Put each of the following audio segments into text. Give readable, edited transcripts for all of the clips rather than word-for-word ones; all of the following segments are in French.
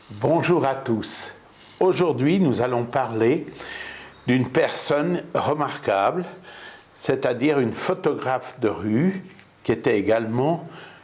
Bonjour à tous. Aujourd'hui, nous allons parler d'une personne remarquable, c'est-à-dire une photographe de rue qui était également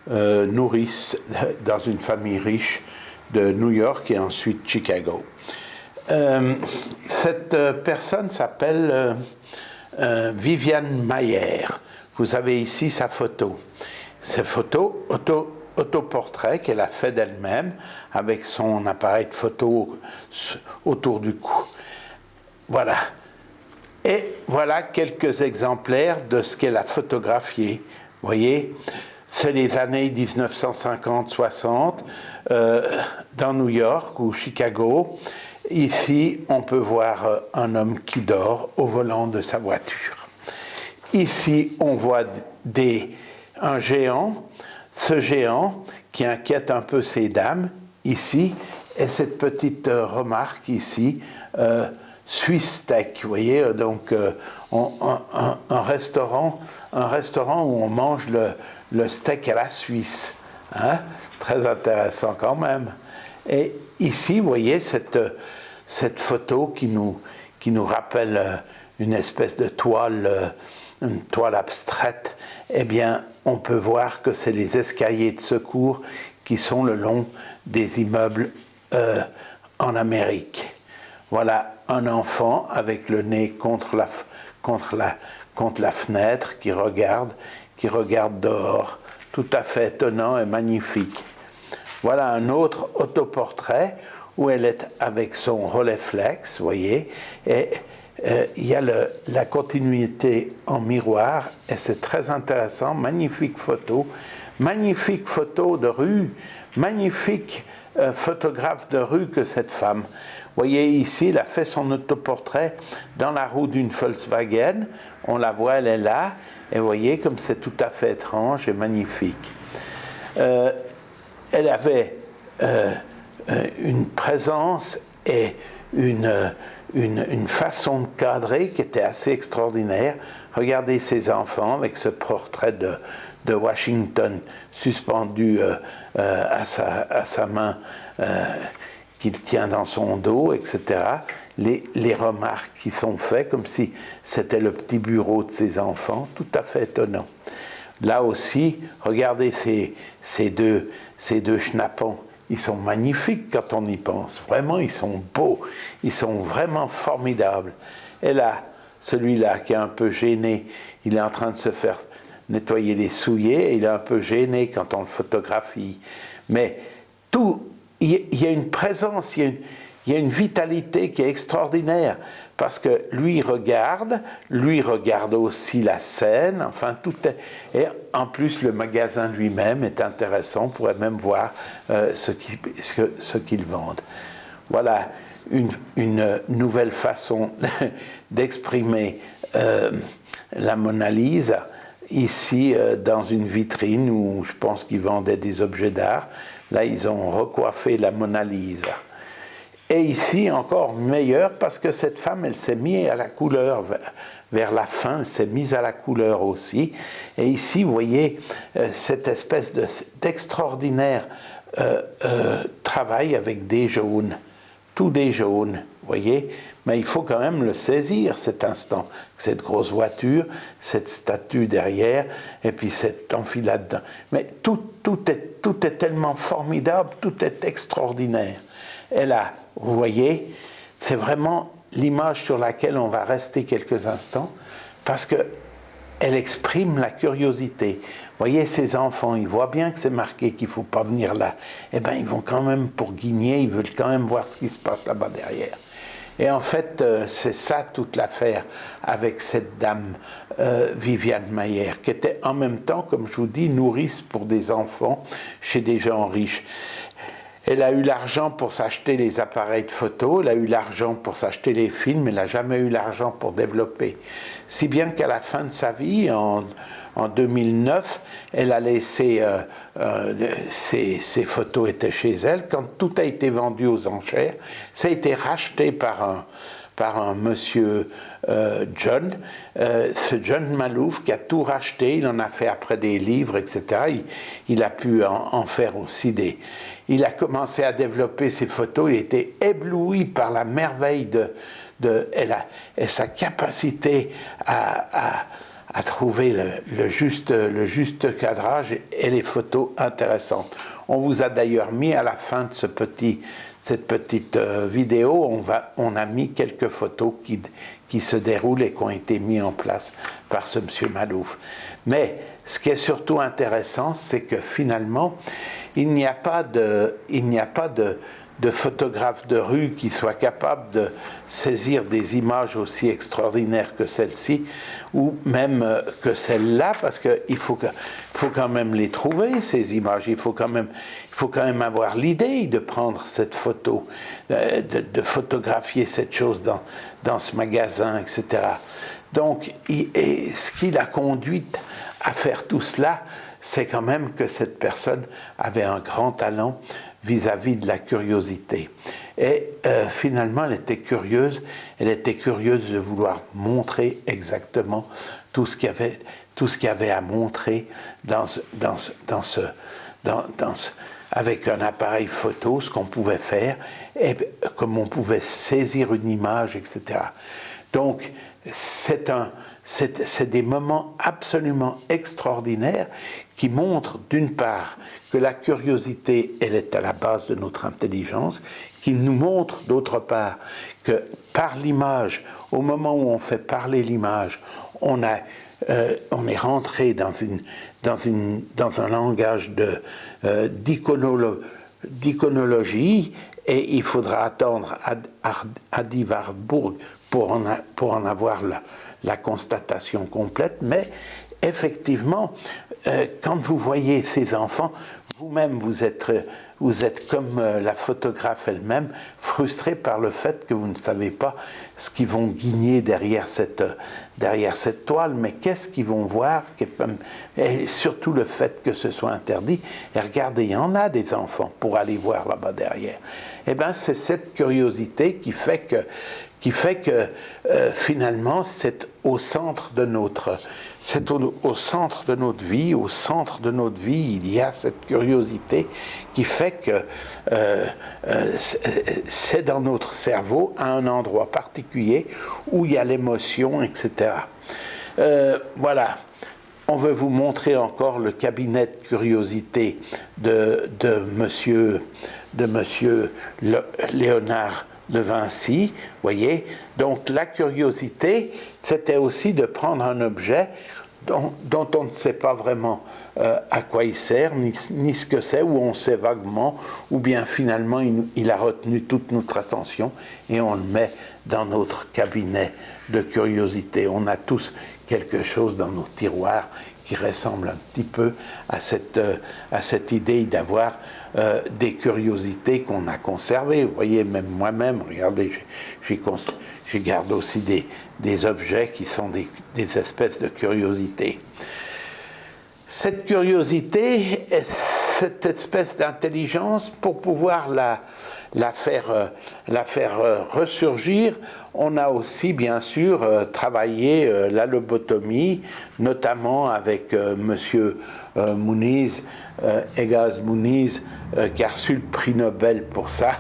nourrice dans une famille riche de New York et ensuite Chicago. Cette personne s'appelle Viviane Maier. Vous avez ici sa photo. Cette photo autoportrait qu'elle a fait d'elle-même avec son appareil de photo autour du cou. Voilà. Et voilà quelques exemplaires de ce qu'elle a photographié. Vous voyez, c'est les années 1950-60 dans New York ou Chicago. Ici, on peut voir un homme qui dort au volant de sa voiture. Ici, on voit un géant. Ce géant qui inquiète un peu ces dames, ici, et cette petite remarque ici, Swiss Steak, vous voyez, donc un restaurant où on mange le steak à la Suisse, hein? Très intéressant quand même. Et ici, vous voyez cette photo qui nous rappelle une espèce de toile, une toile abstraite. Eh bien, on peut voir que c'est les escaliers de secours qui sont le long des immeubles en Amérique. Voilà un enfant avec le nez contre la fenêtre qui regarde dehors. Tout à fait étonnant et magnifique. Voilà un autre autoportrait où elle est avec son Rolleiflex, vous voyez, et il y a la continuité en miroir et c'est très intéressant, magnifique photo de rue, magnifique photographe de rue que cette femme. Vous voyez ici, elle a fait son autoportrait dans la roue d'une Volkswagen, on la voit, elle est là, et vous voyez comme c'est tout à fait étrange et magnifique. Elle avait une présence et une façon de cadrer qui était assez extraordinaire. Regardez ces enfants avec ce portrait de Washington suspendu à sa main qu'il tient dans son dos, etc. Les remarques qui sont faites comme si c'était le petit bureau de ces enfants, tout à fait étonnant. Là aussi, regardez ces deux schnappons. Ils sont magnifiques quand on y pense. Vraiment, ils sont beaux. Ils sont vraiment formidables. Et là, celui-là qui est un peu gêné, il est en train de se faire nettoyer les souliers. Il est un peu gêné quand on le photographie. Mais il y a une présence, il y a une vitalité qui est extraordinaire. Parce que lui regarde aussi la scène, enfin tout est... Et en plus, le magasin lui-même est intéressant, on pourrait même voir ce qu'ils vendent. Voilà une nouvelle façon d'exprimer la Mona Lisa, ici dans une vitrine où je pense qu'ils vendaient des objets d'art. Là, ils ont recoiffé la Mona Lisa. Et ici, encore meilleur, parce que cette femme, elle s'est mise à la couleur, vers la fin, elle s'est mise à la couleur aussi. Et ici, vous voyez, cette espèce d'extraordinaire travail avec des jaunes, tous des jaunes, vous voyez. Mais il faut quand même le saisir, cet instant, cette grosse voiture, cette statue derrière, et puis cette enfilade. Mais tout est tellement formidable, tout est extraordinaire. Et là, vous voyez, c'est vraiment l'image sur laquelle on va rester quelques instants, parce qu'elle exprime la curiosité. Vous voyez, ces enfants, ils voient bien que c'est marqué qu'il ne faut pas venir là. Eh bien, ils vont quand même pour guigner, ils veulent quand même voir ce qui se passe là-bas derrière. Et en fait, c'est ça toute l'affaire avec cette dame, Viviane Maier, qui était en même temps, comme je vous dis, nourrice pour des enfants chez des gens riches. Elle a eu l'argent pour s'acheter les appareils de photo, elle a eu l'argent pour s'acheter les films, elle n'a jamais eu l'argent pour développer. Si bien qu'à la fin de sa vie, en 2009, elle a laissé, ses photos étaient chez elle. Quand tout a été vendu aux enchères, ça a été racheté par par un monsieur John, ce John Maloof qui a tout racheté, il en a fait après des livres, etc. Il a pu en faire aussi des... Il a commencé à développer ses photos, il était ébloui par la merveille et sa capacité à trouver le juste cadrage et les photos intéressantes. On vous a d'ailleurs mis à la fin de cette petite vidéo, on a mis quelques photos qui se déroulent et qui ont été mises en place par ce monsieur Maloof. Mais ce qui est surtout intéressant, c'est que finalement, il n'y a pas de photographe de rue qui soit capable de saisir des images aussi extraordinaires que celle-ci, ou même que celle-là, parce qu'il faut quand même les trouver, ces images. Il faut quand même avoir l'idée de prendre cette photo, de photographier cette chose dans ce magasin, etc. Donc, ce qui l'a conduite à faire tout cela, c'est quand même que cette personne avait un grand talent vis-à-vis de la curiosité. Et finalement, elle était curieuse de vouloir montrer exactement tout ce qu'il y avait à montrer avec un appareil photo, ce qu'on pouvait faire, et comme on pouvait saisir une image, etc. Donc, c'est des moments absolument extraordinaires qui montrent, d'une part, que la curiosité, elle est à la base de notre intelligence, qui nous montre, d'autre part, que par l'image, au moment où on fait parler l'image, on est rentré dans un langage d'iconologie, et il faudra attendre Adi Warburg pour en avoir la constatation complète, mais effectivement, quand vous voyez ces enfants, vous-même vous êtes comme la photographe elle-même, frustré par le fait que vous ne savez pas ce qu'ils vont guigner derrière cette toile, mais qu'est-ce qu'ils vont voir, et surtout le fait que ce soit interdit. Et regardez, il y en a des enfants pour aller voir là-bas derrière. Eh bien, c'est cette curiosité qui fait que finalement, c'est au centre de notre vie, au centre de notre vie, il y a cette curiosité qui fait que c'est dans notre cerveau, à un endroit particulier, où il y a l'émotion, etc. Voilà. On veut vous montrer encore le cabinet de curiosité de monsieur Léonard de Vinci, voyez. Donc la curiosité, c'était aussi de prendre un objet dont on ne sait pas vraiment à quoi il sert, ni ce que c'est, ou on sait vaguement, ou bien finalement il a retenu toute notre attention et on le met dans notre cabinet de curiosité. On a tous quelque chose dans nos tiroirs qui ressemble un petit peu à cette idée d'avoir des curiosités qu'on a conservées. Vous voyez, même moi-même, regardez, je garde aussi des objets qui sont des espèces de curiosités. Cette curiosité, cette espèce d'intelligence, pour pouvoir la faire ressurgir, on a aussi bien sûr travaillé la lobotomie, notamment avec monsieur Muniz, Egaz Muniz, qui a reçu le prix Nobel pour ça,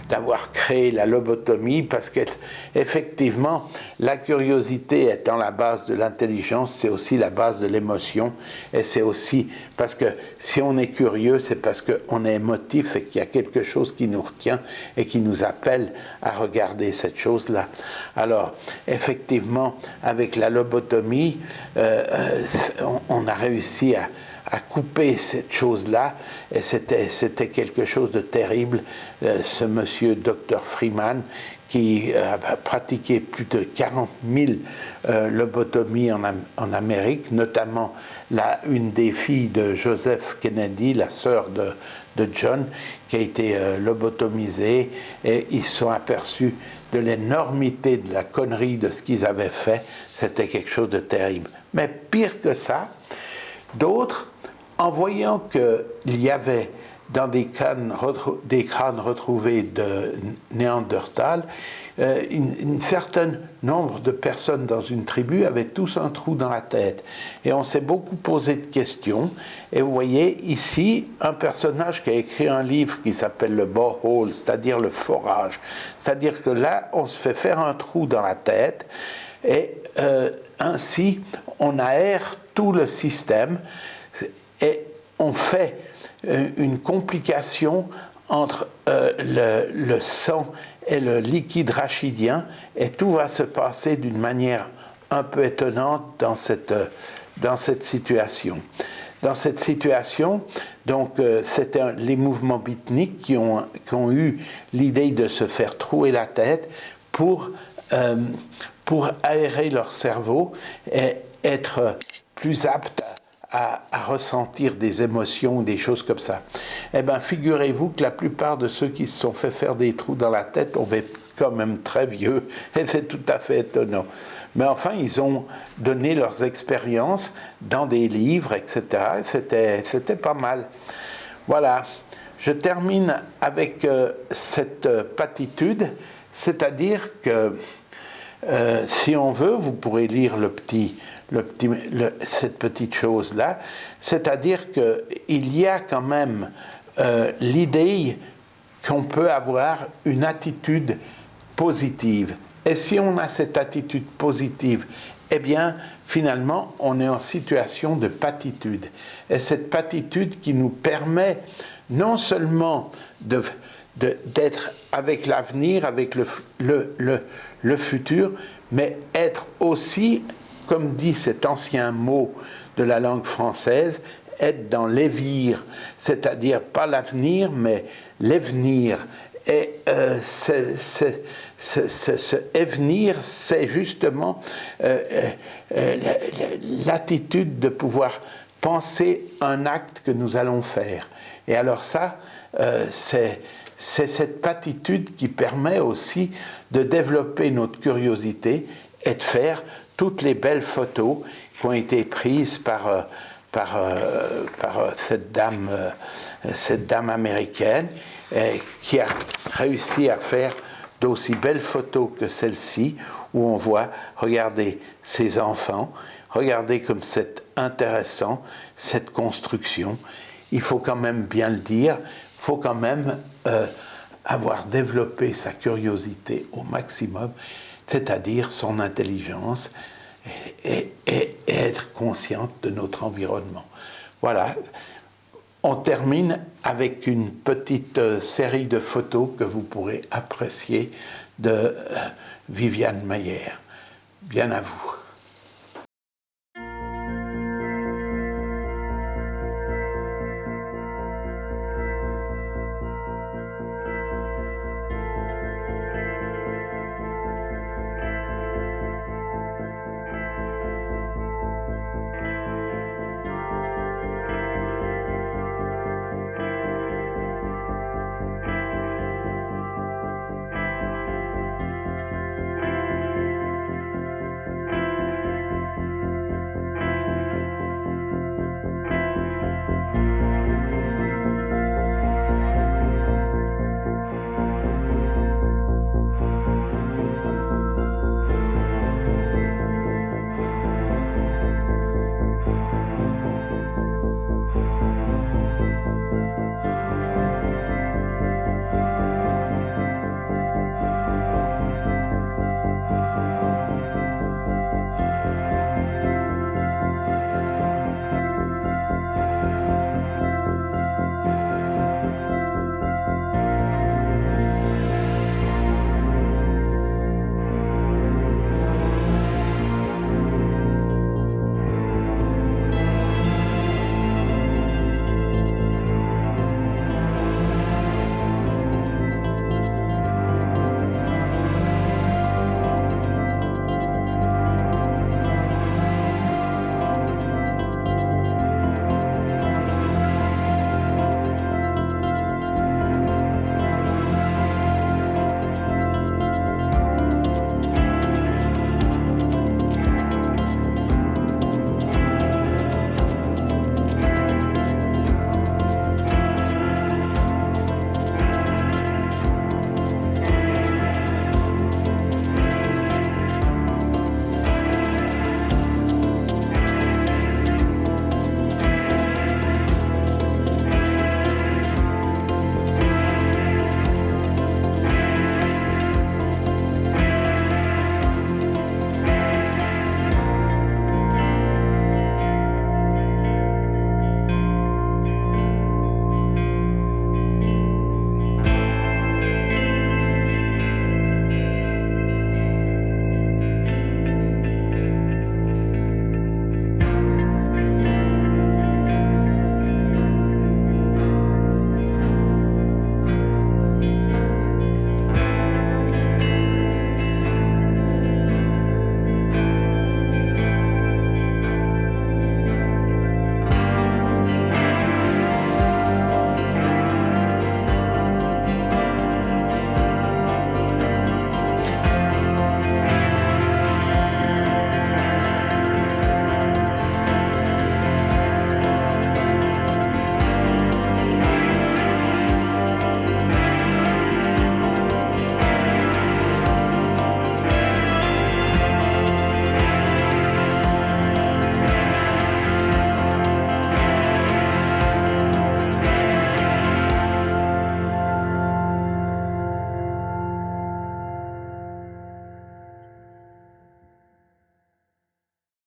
d'avoir créé la lobotomie, parce qu'effectivement, la curiosité étant la base de l'intelligence, c'est aussi la base de l'émotion, et c'est aussi parce que si on est curieux, c'est parce qu'on est émotif et qu'il y a quelque chose qui nous retient et qui nous appelle à regarder cette chose-là. Alors, effectivement, avec la lobotomie, on a réussi à couper cette chose-là, et c'était quelque chose de terrible. Ce monsieur Dr Freeman, qui a pratiqué plus de 40 000 lobotomies en Amérique, notamment une des filles de Joseph Kennedy, la sœur de John, qui a été lobotomisée, et ils se sont aperçus de l'énormité de la connerie de ce qu'ils avaient fait. C'était quelque chose de terrible. Mais pire que ça, d'autres, en voyant qu'il y avait dans des crânes retrouvés de Néandertal, un certain nombre de personnes dans une tribu avaient tous un trou dans la tête. Et on s'est beaucoup posé de questions. Et vous voyez ici un personnage qui a écrit un livre qui s'appelle le borehole, c'est-à-dire le forage. C'est-à-dire que là, on se fait faire un trou dans la tête et ainsi, on aère tout le système et on fait une complication entre le sang et le liquide rachidien, et tout va se passer d'une manière un peu étonnante dans cette situation. Dans cette situation, donc, c'était les mouvements beatniks qui ont eu l'idée de se faire trouer la tête pour aérer leur cerveau et être plus aptes à ressentir des émotions, des choses comme ça. Eh bien, figurez-vous que la plupart de ceux qui se sont fait faire des trous dans la tête ont été quand même très vieux, et c'est tout à fait étonnant. Mais enfin, ils ont donné leurs expériences dans des livres, etc. C'était pas mal. Voilà. Je termine avec cette platitude, c'est-à-dire que si on veut, vous pourrez lire cette petite chose-là, c'est-à-dire qu'il y a quand même l'idée qu'on peut avoir une attitude positive. Et si on a cette attitude positive, eh bien, finalement, on est en situation de patitude. Et cette patitude qui nous permet non seulement d'être avec l'avenir, avec le futur, mais être aussi, comme dit cet ancien mot de la langue française, être dans l'évir, c'est-à-dire pas l'avenir, mais l'avenir. Et ce avenir, c'est justement l'attitude de pouvoir penser un acte que nous allons faire. Et alors ça, c'est cette patitude qui permet aussi de développer notre curiosité et de faire toutes les belles photos qui ont été prises par cette dame américaine qui a réussi à faire d'aussi belles photos que celle-ci, où on voit, regardez ces enfants, regardez comme c'est intéressant, cette construction. Il faut quand même bien le dire, il faut quand même avoir développé sa curiosité au maximum, c'est-à-dire son intelligence, et être consciente de notre environnement. Voilà. On termine avec une petite série de photos que vous pourrez apprécier de Viviane Maier. Bien à vous.